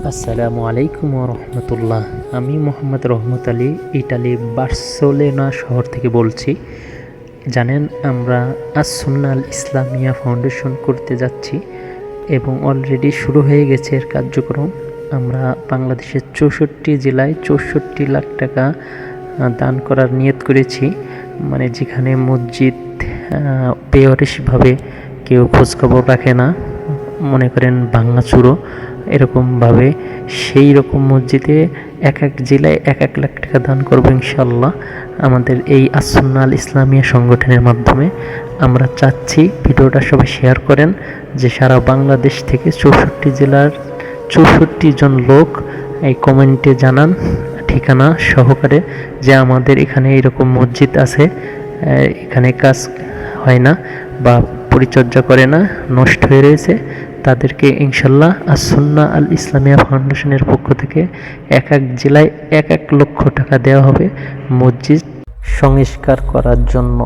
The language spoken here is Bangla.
আসসালামু আলাইকুম রহমতুল্লাহ। আমি মোহাম্মদ রহমত আলী ইটালি বার্সেলোনা শহর থেকে বলছি। জানেন আমরা আস-সুন্নাহ আল ইসলামিয়া ফাউন্ডেশন করতে যাচ্ছি এবং অলরেডি শুরু হয়ে গেছে এর কার্যক্রম। আমরা বাংলাদেশের 64 জেলায় 64 লাখ টাকা দান করার নিয়ত করেছি। মানে যেখানে মসজিদ বেওয়ারিশভাবে কেউ খোঁজখবর রাখে না, মনে করেন ভাঙাচুরো এরকমভাবে, সেই রকম মসজিদে এক এক জেলায় 1 লাখ টাকা দান করবো ইনশাল্লাহ আমাদের এই আস-সুন্নাহ আল ইসলামিয়া সংগঠনের মাধ্যমে। আমরা চাচ্ছি ভিডিওটা সবাই শেয়ার করেন, যে সারা বাংলাদেশ থেকে 64 জেলার 64 জন লোক এই কমেন্টে জানান ঠিকানা সহকারে যে আমাদের এখানে এরকম মসজিদ আছে, এখানে কাজ হয় না বা পরিচর্যা করে না, নষ্ট হয়ে রয়েছে। তাদেরকে ইনশাল্লাহ আস-সুন্নাহ আল ইসলামিয়া ফাউন্ডেশনের পক্ষ থেকে এক এক জেলায় 1 লক্ষ টাকা দেওয়া হবে মসজিদ সংস্কার করার জন্য।